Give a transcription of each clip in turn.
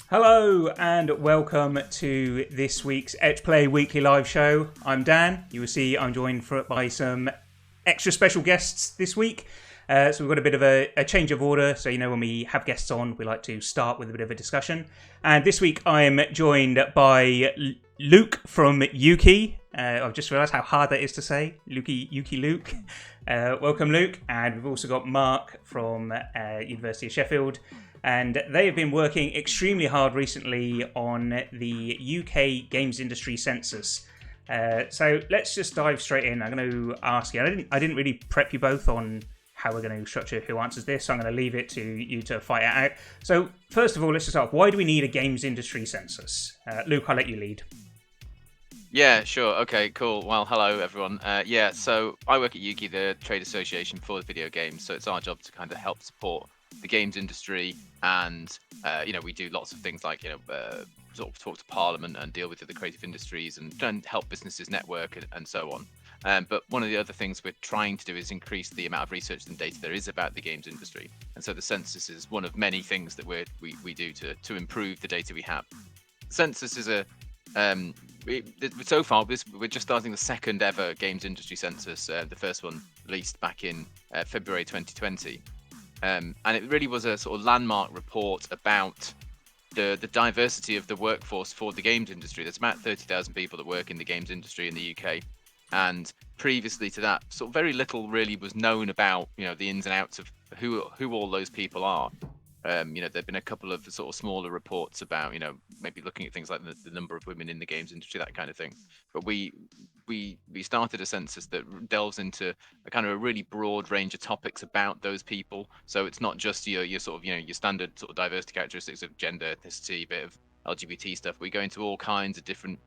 Hello and welcome to this week's Etch Play Weekly Live Show. I'm Dan. You will see I'm joined by some extra special guests this week. So we've got a bit of a change of order. So when we have guests on, we like to start with a bit of a discussion. And this week I'm joined by Luke from UKIE. I've just realised how hard that is to say. UKIE Luke. Welcome, Luke. And we've also got Mark from University of Sheffield. And they have been working extremely hard recently on the UK games industry census. So let's just dive straight in. I'm going to ask you. I didn't really prep you both on how we're going to structure who answers this. So I'm going to leave it to you to fight it out. So first of all, let's just start. Why do we need a games industry census? Luke, I'll let you lead. Yeah, sure. Okay, cool. Well, hello, everyone. So I work at UKIE, the trade association for video games. So it's our job to kind of help support the games industry, and we do lots of things like sort of talk to Parliament and deal with the creative industries and help businesses network and so on. But one of the other things we're trying to do is increase the amount of research and data there is about the games industry, and so the census is one of many things that we do to improve the data we have. Census is so far we're just starting the second ever games industry census. The first one released back in February 2020. And it really was a sort of landmark report about the diversity of the workforce for the games industry. There's about 30,000 people that work in the games industry in the UK, and previously to that, sort of very little really was known about the ins and outs of who all those people are. There've been a couple of sort of smaller reports about maybe looking at things like the number of women in the games industry, that kind of thing. But we started a census that delves into a kind of a really broad range of topics about those people. So it's not just your sort of your standard sort of diversity characteristics of gender, ethnicity, a bit of LGBT stuff. We go into all kinds of different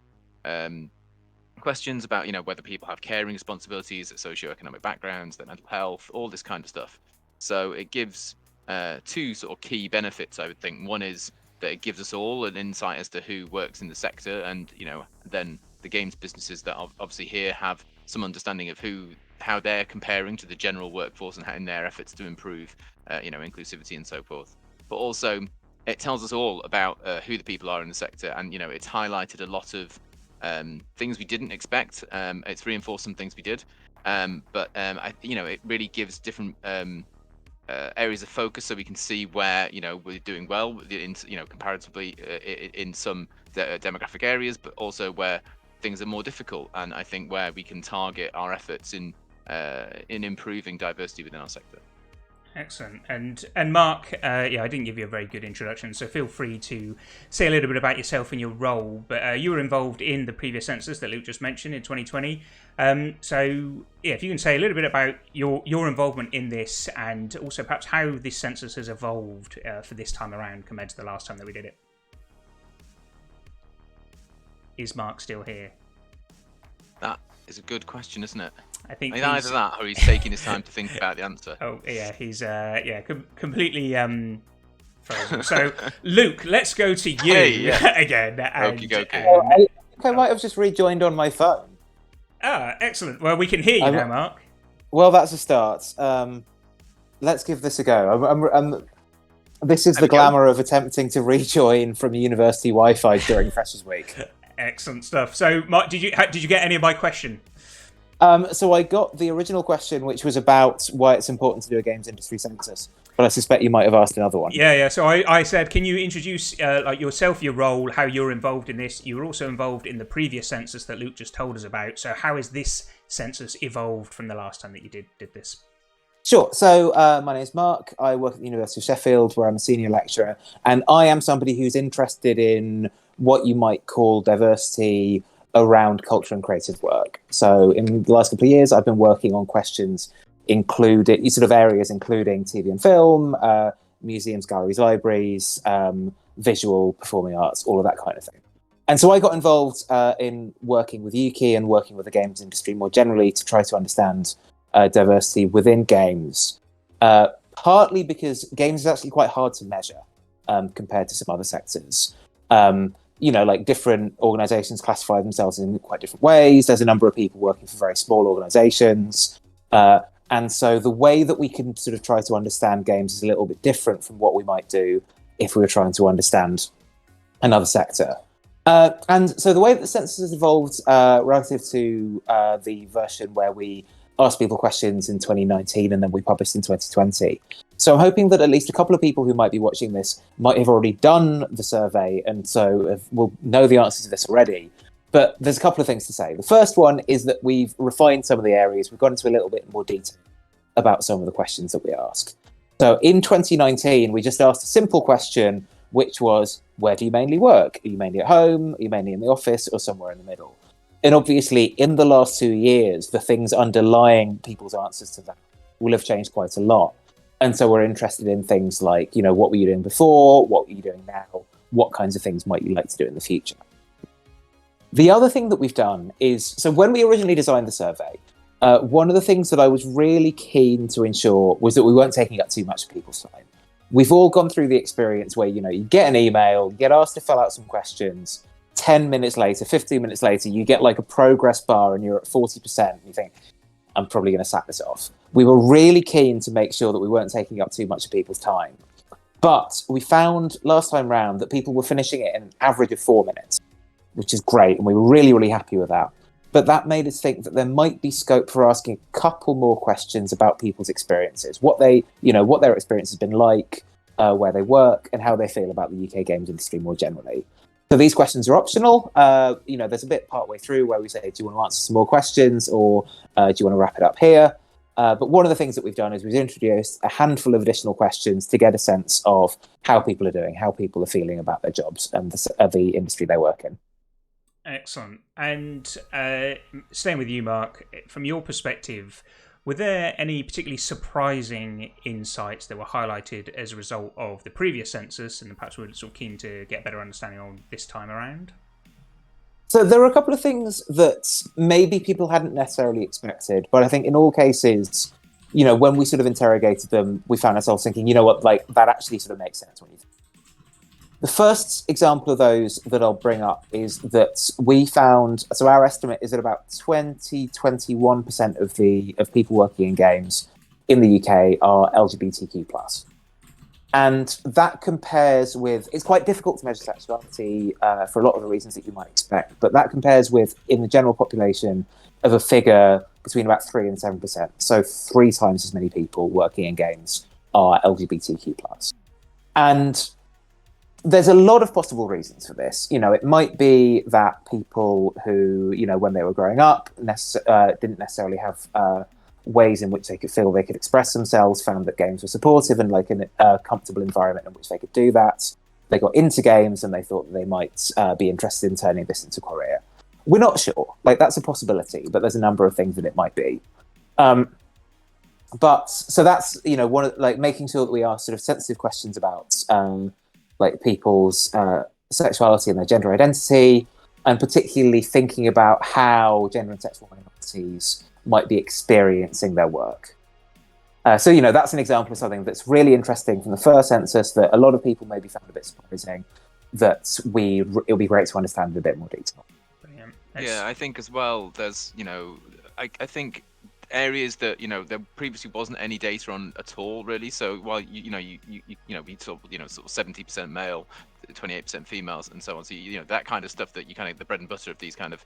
questions about whether people have caring responsibilities, their socioeconomic backgrounds, their mental health, all this kind of stuff. So it gives two sort of key benefits, I would think. One is that it gives us all an insight as to who works in the sector, and then the games businesses that obviously here have some understanding of how they're comparing to the general workforce and how in their efforts to improve inclusivity and so forth. But also it tells us all about who the people are in the sector, and it's highlighted a lot of things we didn't expect. It's reinforced some things we did, but it really gives different areas of focus, so we can see where we're doing well in comparatively in some demographic areas, but also where things are more difficult, and I think where we can target our efforts in improving diversity within our sector. Excellent. And Mark, I didn't give you a very good introduction, so feel free to say a little bit about yourself and your role. But you were involved in the previous census that Luke just mentioned in 2020. If you can say a little bit about your involvement in this, and also perhaps how this census has evolved for this time around compared to the last time that we did it. Is Mark still here? That is a good question, isn't it? I think either that, or he's taking his time to think about the answer. Oh yeah, he's completely frozen. So Luke, let's go to you again. Okay. I think I might have just rejoined on my phone. Ah, excellent. Well, we can hear you now, Mark. Well, that's a start. Let's give this a go. This is the glamour of attempting to rejoin from university Wi-Fi during Freshers Week. Excellent stuff. So, Mark, did you get any of my question? So I got the original question, which was about why it's important to do a games industry census. But I suspect you might have asked another one. Yeah. So I said, can you introduce yourself, your role, how you're involved in this? You were also involved in the previous census that Luke just told us about. So how has this census evolved from the last time that you did this? Sure. So my name is Mark. I work at the University of Sheffield, where I'm a senior lecturer. And I am somebody who's interested in what you might call diversity around culture and creative work. So in the last couple of years, I've been working on questions including areas including TV and film, museums, galleries, libraries, visual, performing arts, all of that kind of thing. And so I got involved in working with UKIE and working with the games industry more generally to try to understand diversity within games, partly because games is actually quite hard to measure compared to some other sectors. Different organizations classify themselves in quite different ways. There's a number of people working for very small organizations. And so the way that we can sort of try to understand games is a little bit different from what we might do if we were trying to understand another sector. And so the way that the census has evolved relative to the version where we asked people questions in 2019 and then we published in 2020. So I'm hoping that at least a couple of people who might be watching this might have already done the survey and so will know the answer to this already. But there's a couple of things to say. The first one is that we've refined some of the areas. We've gone into a little bit more detail about some of the questions that we ask. So in 2019, we just asked a simple question, which was, where do you mainly work? Are you mainly at home? Are you mainly in the office or somewhere in the middle? And obviously, in the last 2 years, the things underlying people's answers to that will have changed quite a lot. And so we're interested in things like, what were you doing before? What were you doing now? What kinds of things might you like to do in the future? The other thing that we've done is, so when we originally designed the survey, one of the things that I was really keen to ensure was that we weren't taking up too much of people's time. We've all gone through the experience where, you get an email, you get asked to fill out some questions, 10 minutes later, 15 minutes later, you get like a progress bar and you're at 40%. And you think, I'm probably going to sack this off. We were really keen to make sure that we weren't taking up too much of people's time. But we found last time round that people were finishing it in an average of 4 minutes, which is great. And we were really, really happy with that. But that made us think that there might be scope for asking a couple more questions about people's experiences, what their experience has been like, where they work, and how they feel about the UK games industry more generally. So these questions are optional. There's a bit partway through where we say, do you want to answer some more questions, or do you want to wrap it up here? But one of the things that we've done is we've introduced a handful of additional questions to get a sense of how people are doing, how people are feeling about their jobs and the industry they work in. Excellent. And staying with you, Mark, from your perspective, were there any particularly surprising insights that were highlighted as a result of the previous census, and perhaps we're sort of keen to get a better understanding on this time around? So there are a couple of things that maybe people hadn't necessarily expected, but I think in all cases, when we sort of interrogated them, we found ourselves thinking, that actually sort of makes sense when you think. The first example of those that I'll bring up is that we found, so our estimate is that about 21% of people working in games in the UK are LGBTQ+. And that compares with, it's quite difficult to measure sexuality for a lot of the reasons that you might expect, but that compares with, in the general population, of a figure between about 3 and 7%. So 3 times as many people working in games are LGBTQ+. And there's a lot of possible reasons for this. It might be that people who, when they were growing up, didn't necessarily have ways in which they could feel they could express themselves, found that games were supportive and like a comfortable environment in which they could do that. They got into games and they thought that they might be interested in turning this into a career. We're not sure. That's a possibility, but there's a number of things that it might be. But so that's, one of making sure that we ask sort of sensitive questions about people's sexuality and their gender identity, and particularly thinking about how gender and sexual minorities might be experiencing their work. So that's an example of something that's really interesting from the first census that a lot of people maybe found a bit surprising, that it'll be great to understand in a bit more detail. Brilliant. Yeah, I think as well, there's, I think areas that there previously wasn't any data on at all, really. So while we sort of 70% male, 28% females, and so on. So that kind of stuff that you kind of the bread and butter of these kind of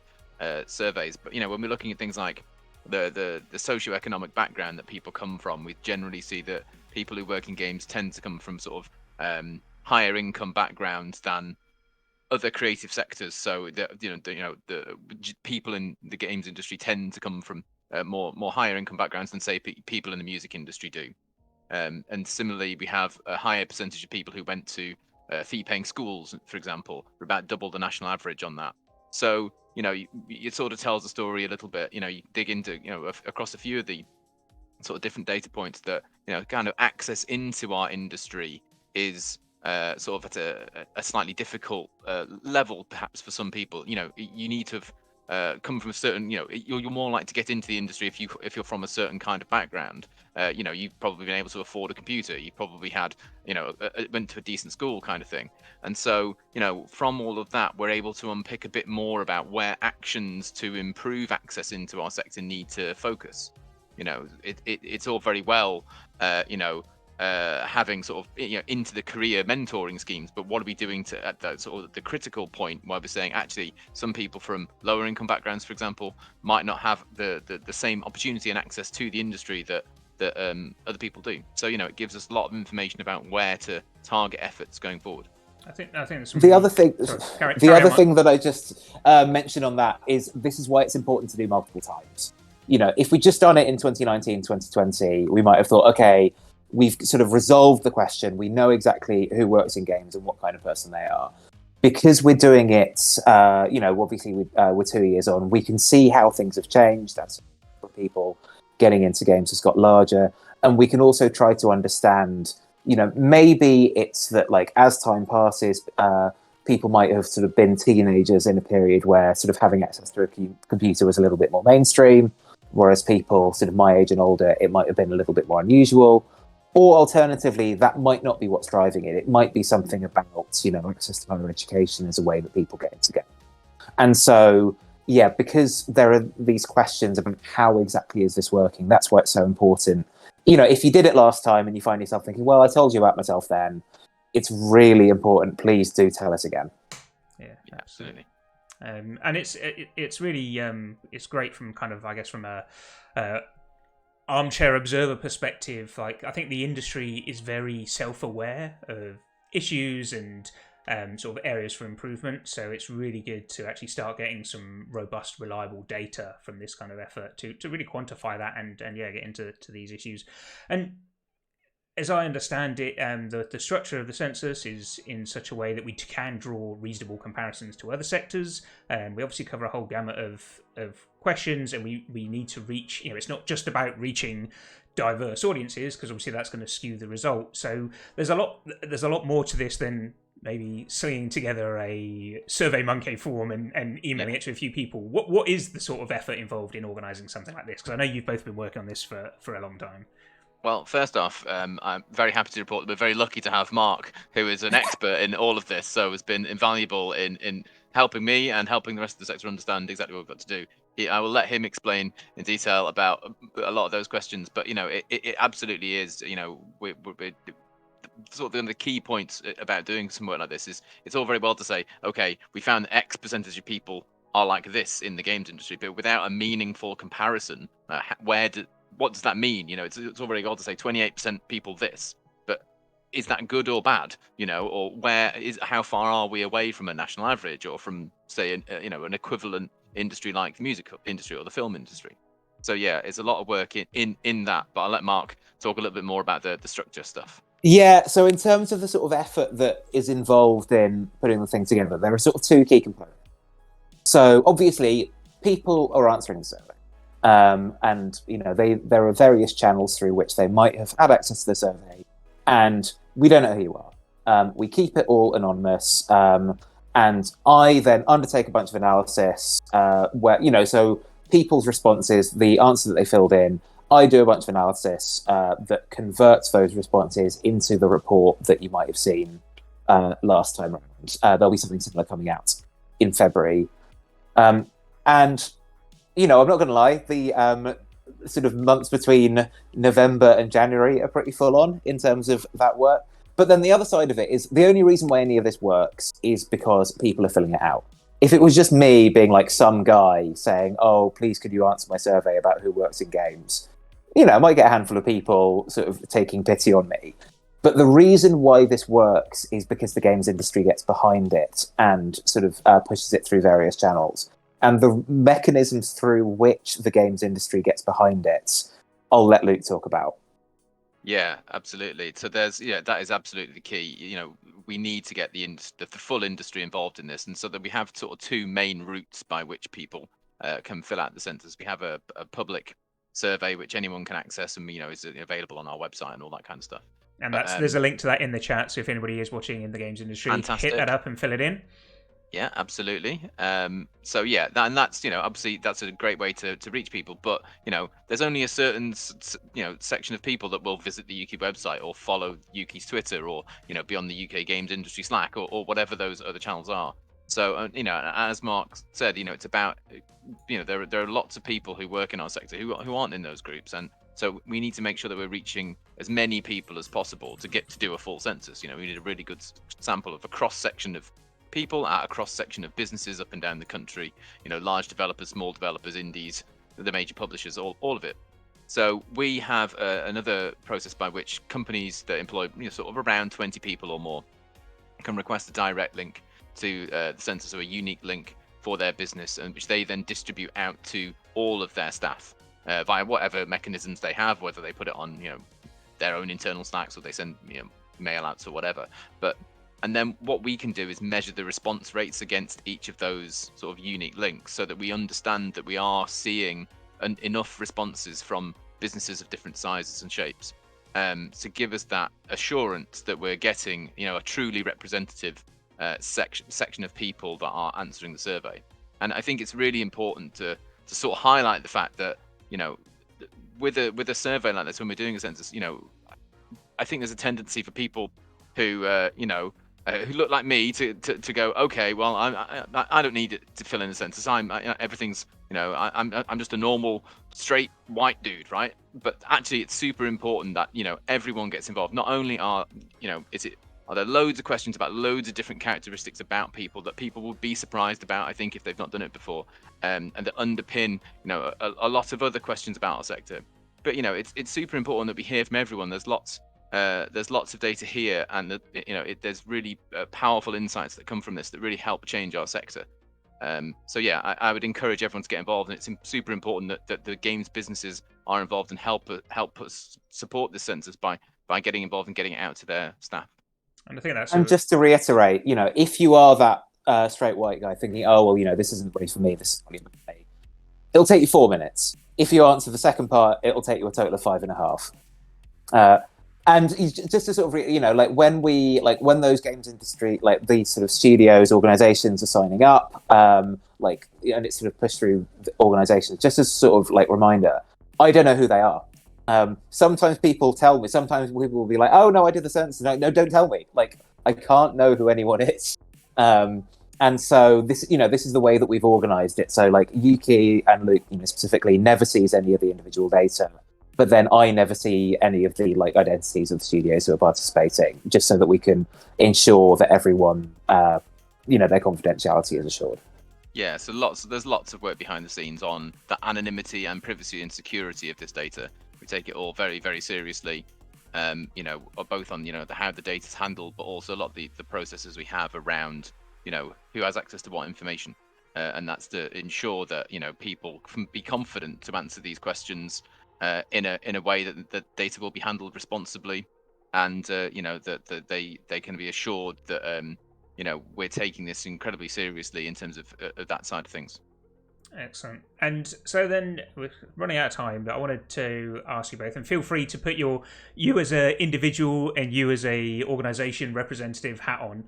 surveys. But when we're looking at things like the socioeconomic background that people come from, we generally see that people who work in games tend to come from sort of higher income backgrounds than other creative sectors. So the people in the games industry tend to come from more higher income backgrounds than say people in the music industry do. And similarly, we have a higher percentage of people who went to fee-paying schools, for example, about double the national average on that. So it sort of tells the story a little bit. You dig into across a few of the sort of different data points that kind of access into our industry is sort of at a slightly difficult level, perhaps for some people. You need to have come from a certain, you're more likely to get into the industry if you're from a certain kind of background. You've probably been able to afford a computer. You probably had, went to a decent school, kind of thing. And so, from all of that, we're able to unpick a bit more about where actions to improve access into our sector need to focus. It's all very well, having sort of into the career mentoring schemes, but what are we doing to at that sort of the critical point where we're saying actually some people from lower income backgrounds, for example, might not have the same opportunity and access to the industry that other people do. So it gives us a lot of information about where to target efforts going forward. I think that's the other thing. Carry the on, thing that I just mentioned on that is this is why it's important to do multiple times. If we just done it in 2019, 2020, we might have thought, okay, we've sort of resolved the question. We know exactly who works in games and what kind of person they are. Because we're doing it, obviously we're 2 years on, we can see how things have changed. That's for people getting into games has got larger. And we can also try to understand, maybe it's that like as time passes, people might have sort of been teenagers in a period where sort of having access to a computer was a little bit more mainstream, whereas people sort of my age and older, it might have been a little bit more unusual. Or alternatively, that might not be what's driving it. It might be something about, access to higher education as a way that people get into games. And so, yeah, because there are these questions about how exactly is this working, that's why it's so important. If you did it last time and you find yourself thinking, well, I told you about myself then, it's really important. Please do tell us again. Yeah, absolutely. And it's really it's great from kind of, I guess, from a armchair observer perspective. Like, I think the industry is very self-aware of issues and sort of areas for improvement. So it's really good to actually start getting some robust, reliable data from this kind of effort to really quantify that and get into these issues. And as I understand it, the structure of the census is in such a way that we can draw reasonable comparisons to other sectors. We obviously cover a whole gamut of questions, and we need to reach, it's not just about reaching diverse audiences, because obviously that's going to skew the result. So there's a lot more to this than maybe slinging together a SurveyMonkey form and emailing it to a few people. What is the sort of effort involved in organising something like this? Because I know you've both been working on this for a long time. Well, first off, I'm very happy to report that we're very lucky to have Mark, who is an expert in all of this, so has been invaluable in helping me and helping the rest of the sector understand exactly what we've got to do. I will let him explain in detail about a lot of those questions, but it absolutely is. We're sort of the key points about doing some work like this is it's all very well to say, okay, we found X percentage of people are like this in the games industry, but without a meaningful comparison, what does that mean? It's all very well to say 28% people this, but is that good or bad? Or how far are we away from a national average, or from, say, an equivalent industry like the music industry or the film industry? So yeah, it's a lot of work in that. But I'll let Mark talk a little bit more about the structure stuff. Yeah, so in terms of the sort of effort that is involved in putting the thing together, there are sort of two key components. So obviously, people are answering the survey. And there are various channels through which they might have had access to the survey, and we don't know who you are. We keep it all anonymous, and I then undertake a bunch of analysis where so people's responses, the answer that they filled in, I do a bunch of analysis that converts those responses into the report that you might have seen last time around. There'll be something similar coming out in February, and I'm not going to lie, the sort of months between November and January are pretty full on in terms of that work. But then the other side of it is the only reason why any of this works is because people are filling it out. If it was just me being like some guy saying, oh, please could you answer my survey about who works in games, I might get a handful of people sort of taking pity on me. But the reason why this works is because the games industry gets behind it and sort of pushes it through various channels. And the mechanisms through which the games industry gets behind it, I'll let Luke talk about. Yeah, absolutely. So that is absolutely the key. We need to get the full industry involved in this, and so that we have sort of two main routes by which people can fill out the census. We have a public survey which anyone can access, and is available on our website and all that kind of stuff. And there's a link to that in the chat, so if anybody is watching in the games industry, fantastic. Hit that up and fill it in. Yeah, absolutely. So yeah, and that's obviously that's a great way to reach people. But there's only a certain section of people that will visit the UKIE website or follow UKIE's Twitter or be on the UK games industry Slack or whatever those other channels are. So as Mark said, it's about there are lots of people who work in our sector who aren't in those groups, and so we need to make sure that we're reaching as many people as possible to get to do a full census. We need a really good sample of a cross section of people at a cross section of businesses up and down the country. Large developers, small developers, indies, the major publishers, all of it. So we have another process by which companies that employ sort of around 20 people or more can request a direct link to the census, or a unique link for their business, and which they then distribute out to all of their staff via whatever mechanisms they have, whether they put it on their own internal Slacks or they send mail outs or whatever. And then what we can do is measure the response rates against each of those sort of unique links, so that we understand that we are seeing enough responses from businesses of different sizes and shapes to give us that assurance that we're getting a truly representative section of people that are answering the survey. And I think it's really important to sort of highlight the fact that with a survey like this, when we're doing a census, I think there's a tendency for people who who look like me to go, okay, well, I don't need it to fill in a census. Everything's I'm just a normal straight white dude, right? But actually, it's super important that everyone gets involved. Not only are there loads of questions about loads of different characteristics about people that people would be surprised about, I think, if they've not done it before, and that underpin a lot of other questions about our sector. But it's super important that we hear from everyone. There's lots of data here, and there's really powerful insights that come from this that really help change our sector. So yeah, I would encourage everyone to get involved, and it's super important that the games businesses are involved and help us support this census by getting involved and getting it out to their staff. And I think that's just to reiterate, if you are that straight white guy thinking, oh well, this isn't really for me, this is really for me, it'll take you 4 minutes. If you answer the second part, it'll take you a total of 5.5. And just to sort of, when those games industry, like these sort of studios, organizations are signing up, and it's sort of pushed through the organizations, just as sort of reminder, I don't know who they are. Sometimes people tell me, sometimes people will be like, oh no, I did the census. No, don't tell me. I can't know who anyone is. And so this is the way that we've organized it. So UKIE and Luke, specifically never sees any of the individual data. But then I never see any of the identities of the studios who are participating, just so that we can ensure that everyone, their confidentiality is assured. Yeah, so there's lots of work behind the scenes on the anonymity and privacy and security of this data. We take it all very, very seriously, both on how the data is handled, but also a lot of the processes we have around who has access to what information, and that's to ensure that people can be confident to answer these questions in a way that the data will be handled responsibly, and that they can be assured that we're taking this incredibly seriously in terms of that side of things. Excellent. And so then we're running out of time, but I wanted to ask you both, and feel free to put you as an individual and you as a organisation representative hat on.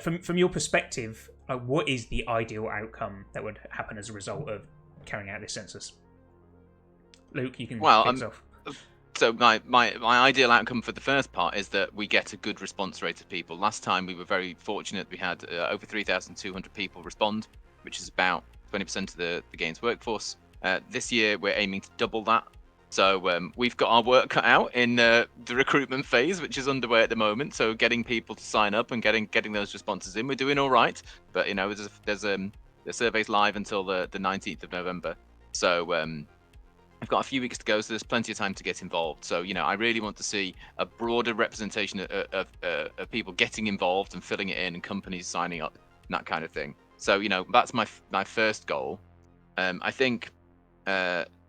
From your perspective, what is the ideal outcome that would happen as a result of carrying out this census? Luke, you can kick us off. So my ideal outcome for the first part is that we get a good response rate of people. Last time we were very fortunate. We had over 3,200 people respond, which is about 20% of the game's workforce. This year we're aiming to double that. So we've got our work cut out in the recruitment phase, which is underway at the moment. So getting people to sign up and getting those responses in, we're doing all right. But there's the survey's live until the 19th of November. So we've got a few weeks to go, so there's plenty of time to get involved. So I really want to see a broader representation of people getting involved and filling it in, and companies signing up, and that kind of thing. So that's my first goal. I think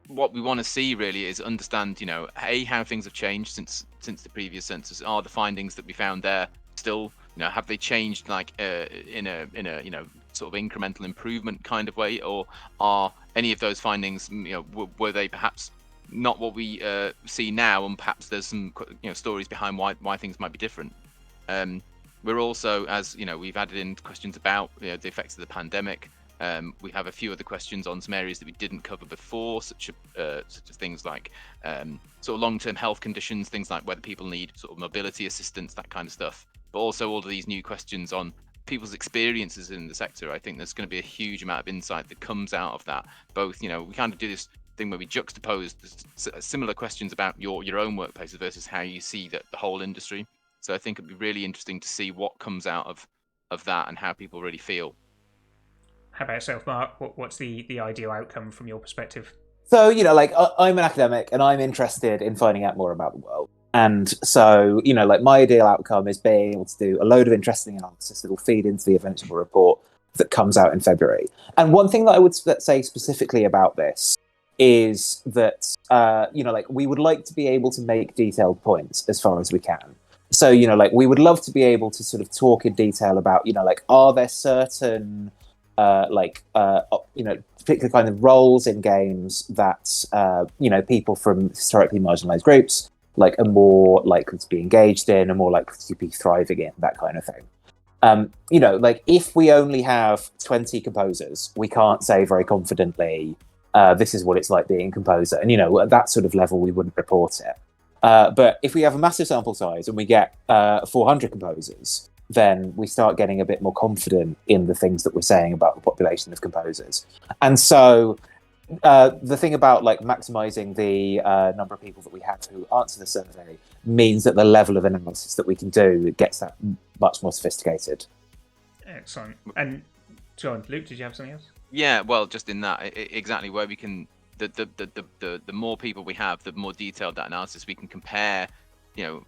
what we want to see really is understand how things have changed since the previous census. Are the findings that we found there still have they changed in a sort of incremental improvement kind of way, or are any of those findings were they perhaps not what we see now, and perhaps there's some stories behind why things might be different. We're also, as we've added in questions about the effects of the pandemic. We have a few other questions on some areas that we didn't cover before, such as things like sort of long-term health conditions, things like whether people need sort of mobility assistance, that kind of stuff. But also all of these new questions on people's experiences in the sector. I think there's going to be a huge amount of insight that comes out of that. Both, we kind of do this thing where we juxtapose similar questions about your own workplaces versus how you see the whole industry. So I think it'd be really interesting to see what comes out of that and how people really feel. How about yourself, Mark? What's the ideal outcome from your perspective? So, like, I'm an academic and I'm interested in finding out more about the world. And so, like, my ideal outcome is being able to do a load of interesting analysis that will feed into the eventual report that comes out in February. And one thing that I would say specifically about this is that, like, we would like to be able to make detailed points as far as we can. So, like, we would love to be able to sort of talk in detail about, like, are there certain particular kind of roles in games that people from historically marginalized groups like are more likely to be engaged in and more likely to be thriving in, that kind of thing. Like, if we only have 20 composers, we can't say very confidently this is what it's like being a composer, and at that sort of level we wouldn't report it. But if we have a massive sample size and we get 400 composers, then we start getting a bit more confident in the things that we're saying about the population of composers. And so the thing about like maximizing the number of people that we have who answer the survey means that the level of analysis that we can do gets that much more sophisticated. Excellent. And John, Luke, did you have something else? Yeah, well, just in that, exactly where we can, the more people we have, the more detailed that analysis, we can compare,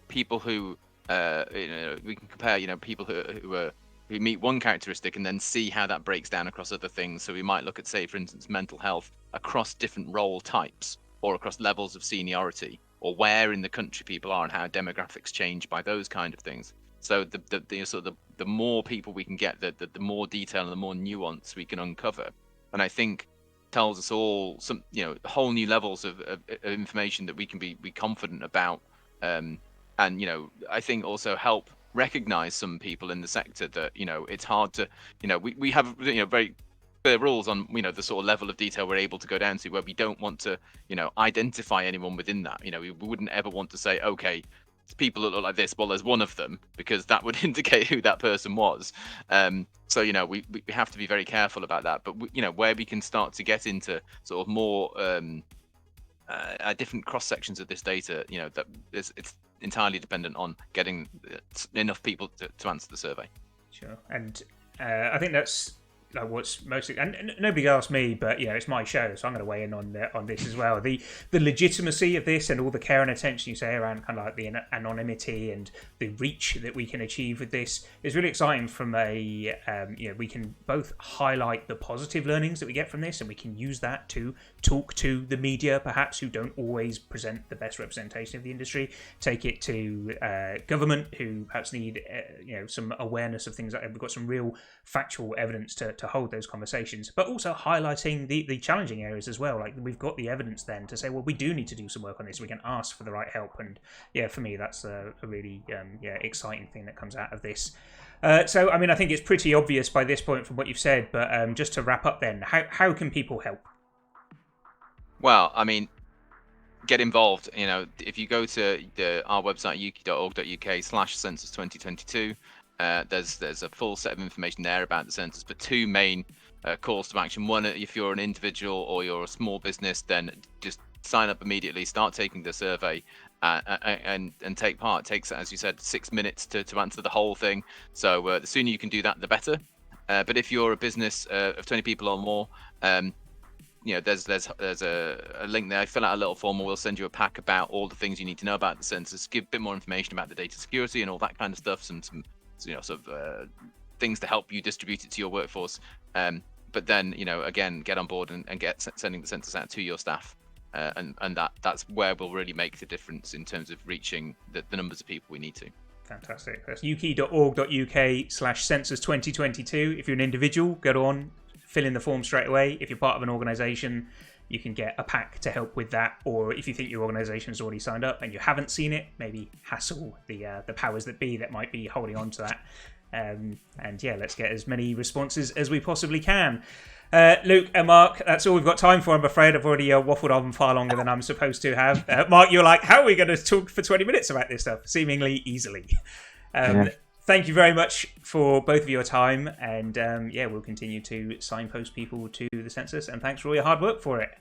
people who, we can compare, people who meet one characteristic and then see how that breaks down across other things. So we might look at, say, for instance, mental health across different role types or across levels of seniority, or where in the country people are and how demographics change by those kind of things. So the more people we can get, the more detail and the more nuance we can uncover, and I think tells us all some whole new levels of information that we can be confident about, and I think also help recognize some people in the sector that it's hard to we have very clear rules on the sort of level of detail we're able to go down to, where we don't want to identify anyone within that. We wouldn't ever want to say, okay, people that look like this, well, there's one of them, because that would indicate who that person was. So we have to be very careful about that. But where we can start to get into sort of more different cross sections of this data, that it's entirely dependent on getting enough people to answer the survey. Sure. And I think that's like what's mostly, and nobody asked me, but it's my show, so I'm going to weigh in on this as well. The legitimacy of this and all the care and attention you say around kind of like the anonymity and the reach that we can achieve with this is really exciting. From a we can both highlight the positive learnings that we get from this, and we can use that to talk to the media, perhaps, who don't always present the best representation of the industry. Take it to government, who perhaps need some awareness of things like that. We've got some real factual evidence to hold those conversations, but also highlighting the challenging areas as well. Like, we've got the evidence then to say, well, we do need to do some work on this. We can ask for the right help, and for me, that's a really exciting thing that comes out of this. So, I mean, I think it's pretty obvious by this point from what you've said, but just to wrap up then, how can people help? Well, I mean, get involved. If you go to our website, uki.org.uk/census2022, there's a full set of information there about the census, but two main calls to action. One, if you're an individual or you're a small business, then just sign up immediately, start taking the survey, and take part. It takes, as you said, 6 minutes to answer the whole thing. So the sooner you can do that, the better. But if you're a business of 20 people or more, there's a link there. Fill out a little form, and we'll send you a pack about all the things you need to know about the census, give a bit more information about the data security and all that kind of stuff, some things to help you distribute it to your workforce. But then, again, get on board and get sending the census out to your staff. And that's where we'll really make the difference in terms of reaching the numbers of people we need to. Fantastic. That's uki.org.uk/census2022. If you're an individual, go on, fill in the form straight away. If you're part of an organisation, you can get a pack to help with that. Or if you think your organisation has already signed up and you haven't seen it, maybe hassle the powers that be that might be holding on to that. Let's get as many responses as we possibly can. Luke and Mark, that's all we've got time for, I'm afraid. I've already waffled on far longer than I'm supposed to have. Mark, you're like, how are we going to talk for 20 minutes about this stuff? Seemingly easily. Thank you very much for both of your time, and we'll continue to signpost people to the census, and thanks for all your hard work for it.